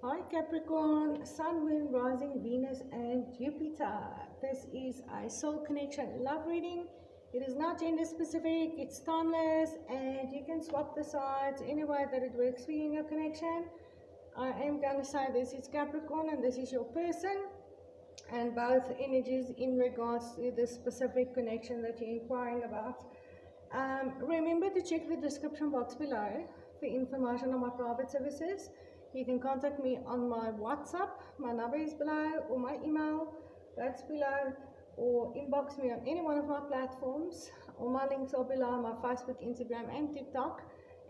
Hi Capricorn, Sun, Moon, Rising, Venus and Jupiter. This is a soul connection love reading. It is not gender specific, it's timeless, and you can swap the sides any way that it works for you in your connection. I am going to say this is Capricorn and this is your person, and both energies in regards to the specific connection that you're inquiring about. Remember to check the description box below for information on my private services. You can contact me on my WhatsApp, my number is below, or my email, that's below, or inbox me on any one of my platforms. All my links are below, my Facebook, Instagram and TikTok.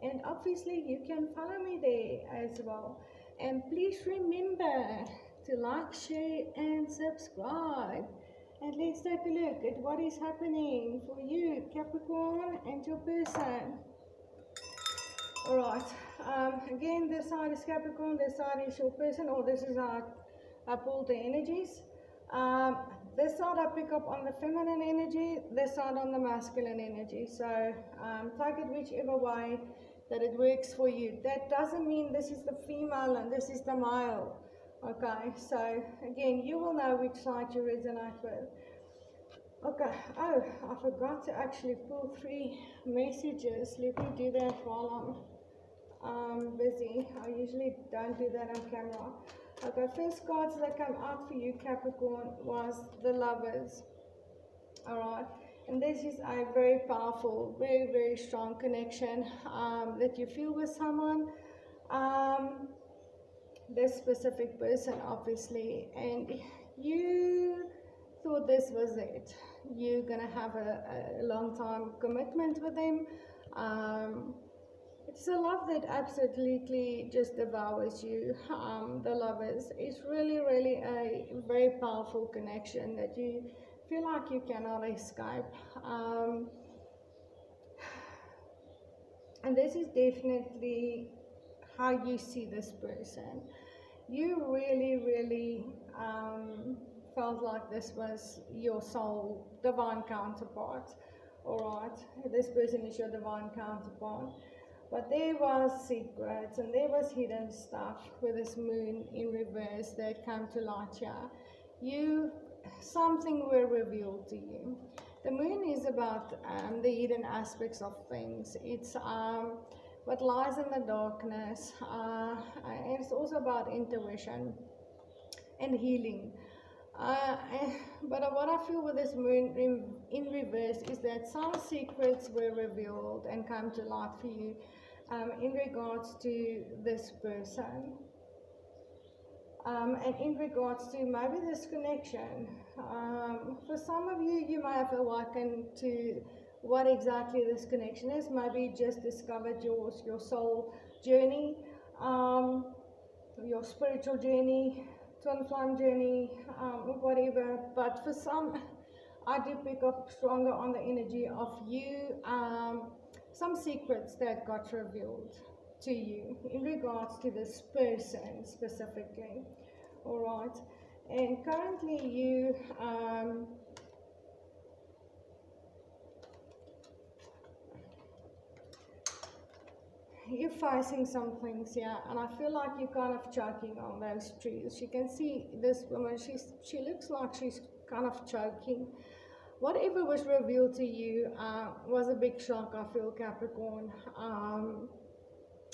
And obviously you can follow me there as well. And please remember to like, share and subscribe. And let's take a look at what is happening for you, Capricorn, and your person. Alright, again, this side is Capricorn, this side is your person, or this is how I pull the energies. This side I pick up on the feminine energy, this side on the masculine energy. So take it whichever way that it works for you. That doesn't mean this is the female and this is the male. Okay, so again, you will know which side you resonate with. Okay, oh, I forgot to actually pull 3 messages. Let me do that while I'm busy. I usually don't do that on camera. Okay, first cards that come out for you, Capricorn, was the Lovers. Alright, and this is a very powerful, very, very strong connection that you feel with someone. This specific person, obviously, and you thought this was it. You're gonna have a long time commitment with them. It's a love that absolutely just devours you. The Lovers, it's really, really a very powerful connection that you feel like you cannot escape. And this is definitely how you see this person. You really, really felt like this was your soul divine counterpart. Alright, this person is your divine counterpart. But there was secrets and there was hidden stuff with this moon in reverse that came to light here. Something were revealed to you. The moon is about the hidden aspects of things. It's what lies in the darkness. And it's also about intuition and healing. But what I feel with this moon in reverse is that some secrets were revealed and come to light for you in regards to this person. And in regards to maybe this connection. For some of you, you may have awakened to what exactly this connection is. Maybe just discovered your soul journey, your spiritual journey, twin flame journey, whatever. But for some, I do pick up stronger on the energy of you, some secrets that got revealed to you in regards to this person specifically. All right, and currently you you're facing some things here, and I feel like you're kind of choking on those truths. You can see this woman, she looks like she's kind of choking. Whatever was revealed to you was a big shock, I feel, Capricorn.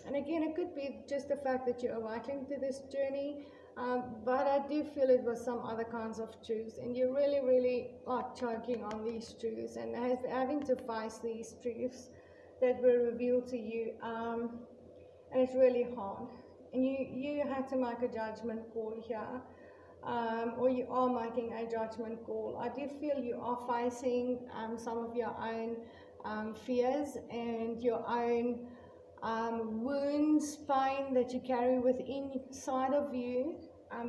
And again, it could be just the fact that you're awakening to this journey, but I do feel it was some other kinds of truths, and you're really, really like choking on these truths and having to face these truths that were revealed to you, and it's really hard. And you had to make a judgment call here, or you are making a judgment call. I do feel you are facing some of your own fears and your own wounds, pain that you carry within inside of you,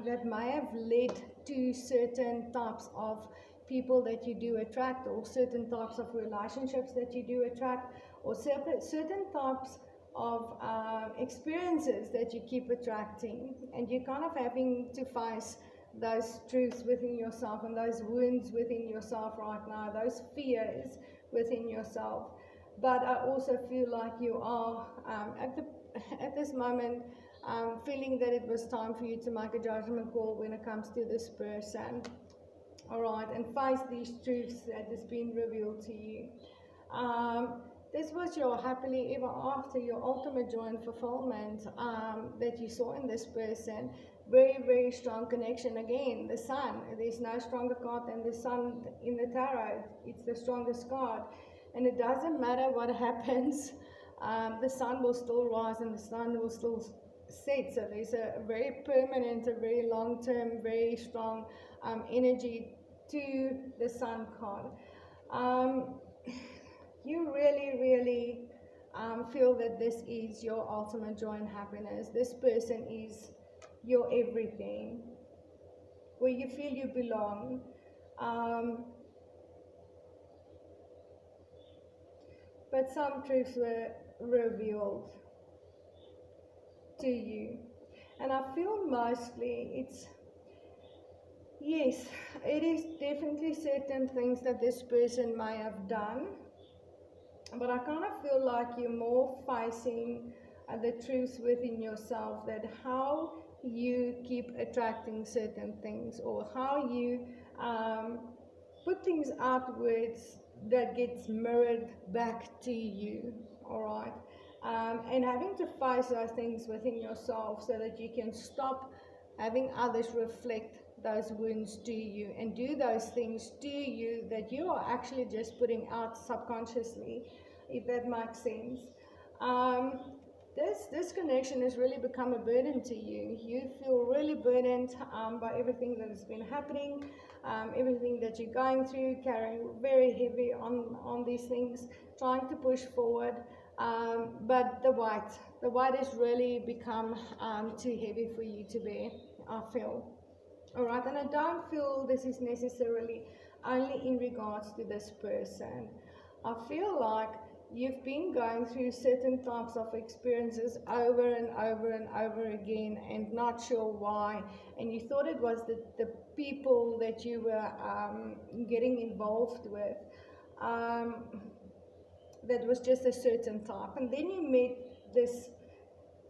that may have led to certain types of people that you do attract, or certain types of relationships that you do attract, or certain types of experiences that you keep attracting, and you're kind of having to face those truths within yourself and those wounds within yourself right now, those fears within yourself. But I also feel like you are at this moment feeling that it was time for you to make a judgment call when it comes to this person. All right, and face these truths that has been revealed to you. This was your happily ever after, your ultimate joy and fulfillment that you saw in this person. Very, very strong connection. Again, the sun. There's no stronger card than the sun in the tarot. It's the strongest card. And it doesn't matter what happens, the sun will still rise and the sun will still set. So there's a very permanent, a very long-term, very strong energy to the sun card. You really, really feel that this is your ultimate joy and happiness. This person is your everything, where you feel you belong. But some truths were revealed to you. And I feel mostly it's, yes, it is definitely certain things that this person may have done. But I kind of feel like you're more facing the truths within yourself, that how you keep attracting certain things, or how you put things outwards that gets mirrored back to you. All right, and having to face those things within yourself so that you can stop having others reflect those wounds to you and do those things to you that you are actually just putting out subconsciously, if that makes sense. This connection has really become a burden to you. You feel really burdened by everything that has been happening, everything that you're going through, carrying very heavy on these things, trying to push forward, but the weight has really become too heavy for you to bear, I feel. All right, and I don't feel this is necessarily only in regards to this person. I feel like you've been going through certain types of experiences over and over and over again and not sure why, and you thought it was the people that you were getting involved with that was just a certain type, and then you met this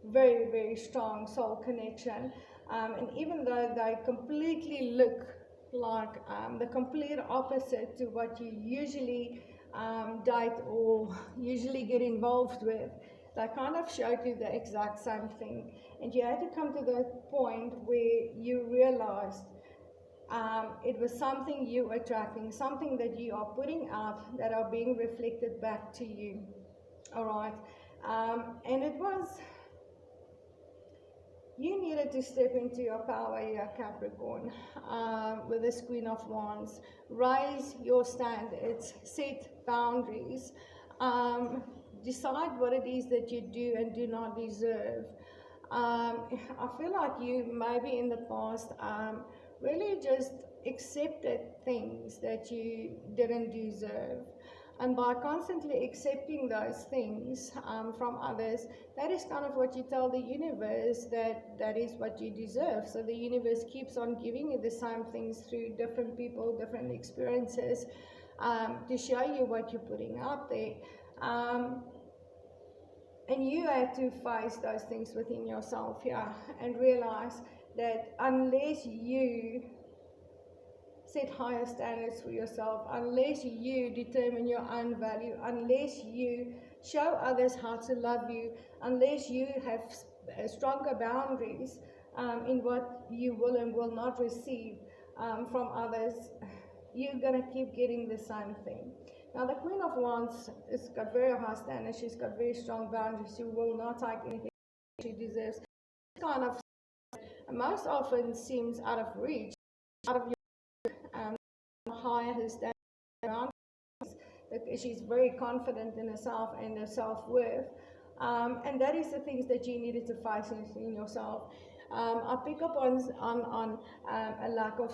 very, very strong soul connection, and even though they completely look like the complete opposite to what you usually date or usually get involved with, they kind of showed you the exact same thing, and you had to come to the point where you realized it was something you were attracting, something that you are putting out that are being reflected back to you. All right, and it was, you needed to step into your power here, Capricorn, with this Queen of Wands. Raise your standards, set boundaries, decide what it is that you do and do not deserve. I feel like you maybe in the past really just accepted things that you didn't deserve. And by constantly accepting those things from others, that is kind of what you tell the universe that is what you deserve. So the universe keeps on giving you the same things through different people, different experiences, to show you what you're putting out there. And you have to face those things within yourself, yeah, and realize that unless you set higher standards for yourself, unless you determine your own value, unless you show others how to love you, unless you have stronger boundaries in what you will and will not receive from others, you're going to keep getting the same thing. Now, the Queen of Wands has got very high standards. She's got very strong boundaries. She will not take anything she deserves. This kind of most often seems out of reach, out of your higher her standards. She's very confident in herself and her self-worth, and that is the things that you needed to face in yourself. I pick up on a lack of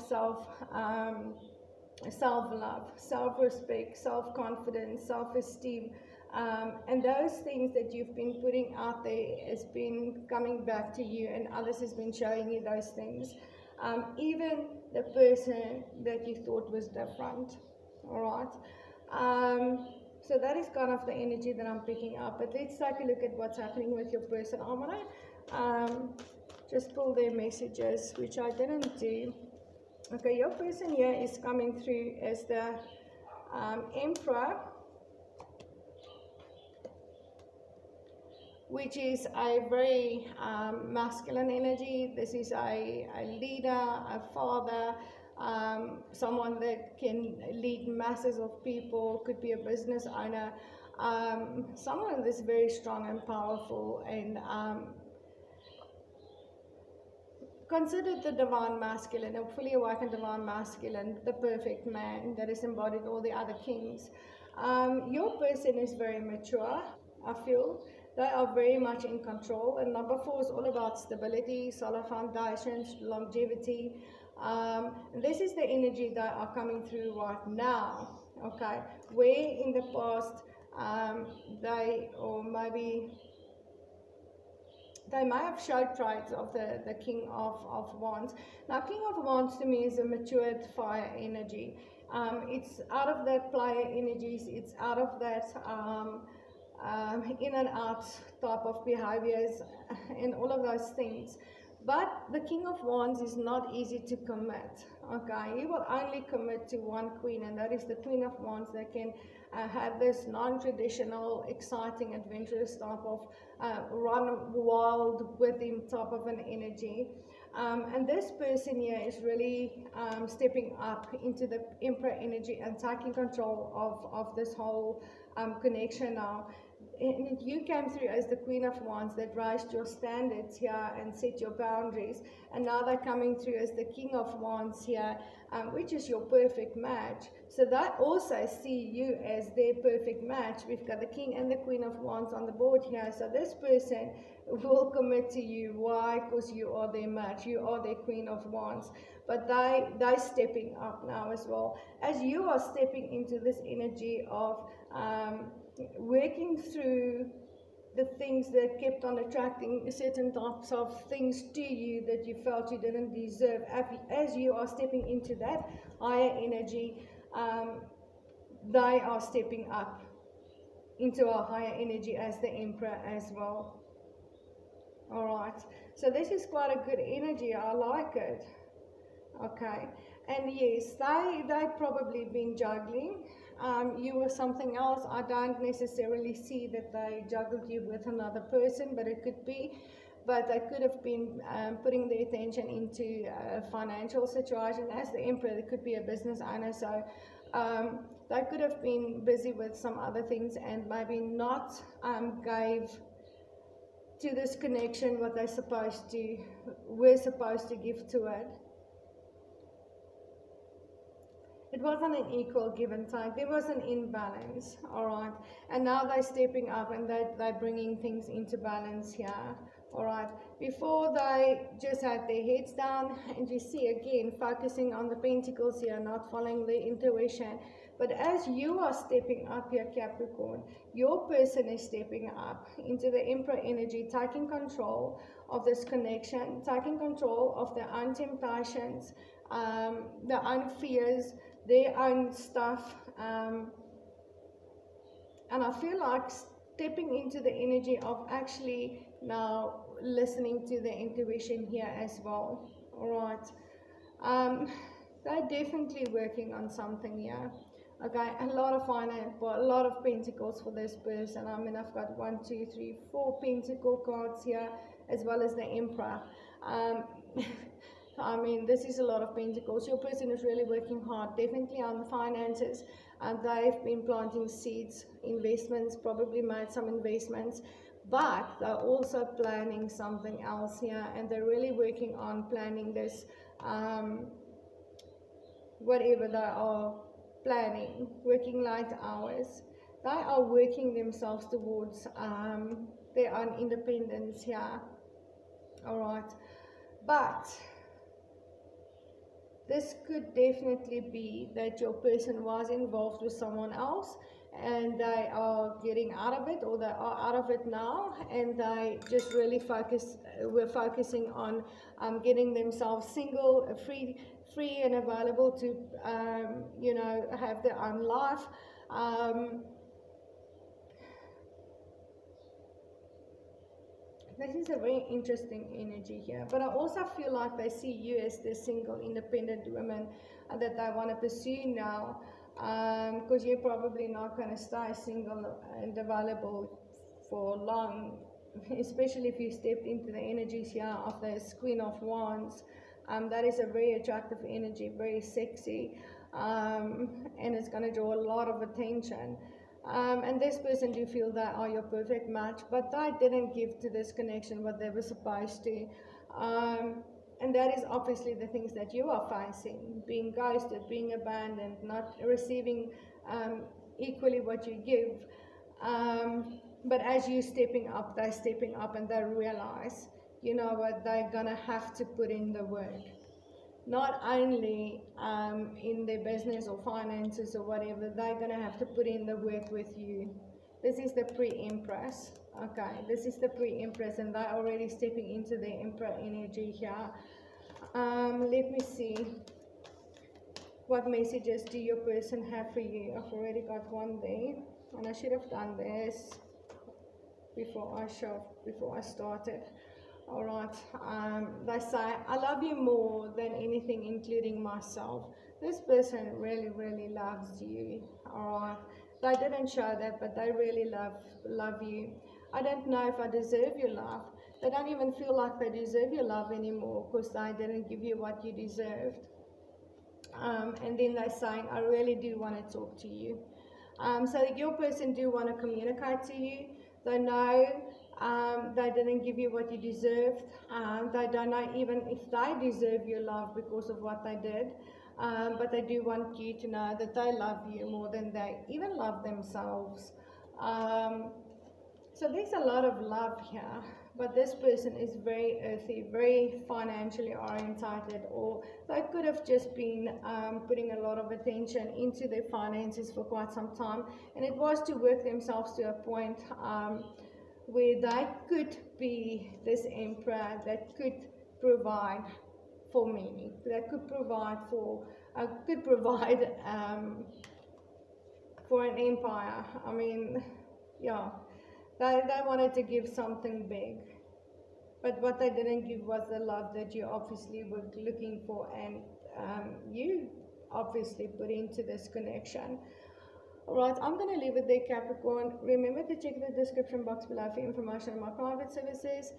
self-love, self-respect, self-confidence, self-esteem, and those things that you've been putting out there has been coming back to you, and others has been showing you those things. Even the person that you thought was different. All right. So that is kind of the energy that I'm picking up. But let's take a look at what's happening with your person. I want to Just pull their messages, which I didn't do. Okay, your person here is coming through as the Emperor, which is a very masculine energy. This is a leader, a father, someone that can lead masses of people, could be a business owner, someone that's very strong and powerful, and considered the divine masculine, a fully awakened divine masculine, the perfect man that has embodied all the other kings. Your person is very mature, I feel. They are very much in control. And number 4 is all about stability, solid foundations, longevity. This is the energy that are coming through right now. Okay, where in the past they, or maybe they may have showed traits of the King of Wands. Now, King of Wands to me is a matured fire energy. It's out of that player energies. It's out of that in and out type of behaviors and all of those things. But the King of Wands is not easy to commit. Okay, he will only commit to one queen, and that is the Queen of Wands that can have this non-traditional, exciting, adventurous type of run wild with him type of an energy. And this person here is really stepping up into the Emperor energy and taking control of this whole connection now. And you came through as the Queen of Wands that raised your standards here and set your boundaries, and now they're coming through as the King of Wands here, which is your perfect match. So they also see you as their perfect match. We've got the King and the Queen of Wands on the board here, so this person will commit to you. Why? Because you are their match, you are their Queen of Wands. But they're stepping up now as well, as you are stepping into this energy of working through the things that kept on attracting certain types of things to you that you felt you didn't deserve. As you are stepping into that higher energy, they are stepping up into a higher energy as the Emperor as well. Alright, so this is quite a good energy. I like it. Okay, and yes, they probably been juggling you with something else. I don't necessarily see that they juggled you with another person, but it could be. But they could have been putting their attention into a financial situation. As the Emperor, it could be a business owner, so they could have been busy with some other things and maybe not gave to this connection what they were supposed to give to it. It wasn't an equal give and take. There was an imbalance, all right. And now they're stepping up and they're bringing things into balance here, all right. Before they just had their heads down, and you see again focusing on the pentacles here, not following the intuition. But as you are stepping up here, Capricorn, your person is stepping up into the Emperor energy, taking control of this connection, taking control of their own temptations, their own fears, their own stuff, and I feel like stepping into the energy of actually now listening to the intuition here as well. All right, they're definitely working on something here. Okay, a lot of finance, but a lot of pentacles for this person. I mean, I've got 1, 2, 3, 4 pentacle cards here, as well as the Emperor. I mean, this is a lot of pentacles. Your person is really working hard, definitely on the finances, and they've been planting seeds, investments, probably made some investments, but they're also planning something else here, and they're really working on planning this, whatever they are planning, working late hours. They are working themselves towards their own independence here. All right, but this could definitely be that your person was involved with someone else and they are getting out of it, or they are out of it now, and they just really were focusing on getting themselves single, free and available to you know, have their own life. This is a very interesting energy here. But I also feel like they see you as the single, independent woman that they want to pursue now. Because you're probably not going to stay single and available for long, especially if you stepped into the energies here of this Queen of Wands. That is a very attractive energy, very sexy, and it's going to draw a lot of attention. And this person, do feel they are your perfect match, but they didn't give to this connection what they were supposed to. And that is obviously the things that you are facing: being ghosted, being abandoned, not receiving equally what you give. But as you stepping up, they're stepping up, and they realize, you know what, they're gonna have to put in the work. Not only in their business or finances or whatever, they're going to have to put in the work with you. This is the pre-empress. Okay, this is the pre-empress, and they're already stepping into the emperor energy here. Let me see. What messages do your person have for you? I've already got one there, and I should have done this before I started. All right, they say, I love you more than anything, including myself. This person really, really loves you. All right, they didn't show that, but they really love you. I don't know if I deserve your love. They don't even feel like they deserve your love anymore because they didn't give you what you deserved. And then they're saying, I really do want to talk to you. So your person do want to communicate to you. They know they didn't give you what you deserved. They don't know even if they deserve your love because of what they did. But they do want you to know that they love you more than they even love themselves. So there's a lot of love here. But this person is very earthy, very financially orientated, or they could have just been putting a lot of attention into their finances for quite some time. And it was to work themselves to a point where they could be this emperor that could provide for many, that could provide for an empire. I mean, yeah, they wanted to give something big, but what they didn't give was the love that you obviously were looking for, and you obviously put into this connection. Alright, I'm going to leave it there, Capricorn. Remember to check the description box below for information on my private services.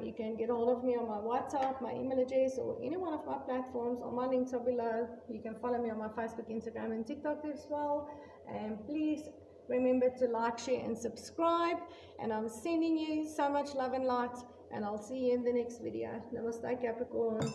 You can get hold of me on my WhatsApp, my email address, or any one of my platforms. All my links are below. You can follow me on my Facebook, Instagram, and TikTok as well. And please remember to like, share, and subscribe. And I'm sending you so much love and light. And I'll see you in the next video. Namaste, Capricorn.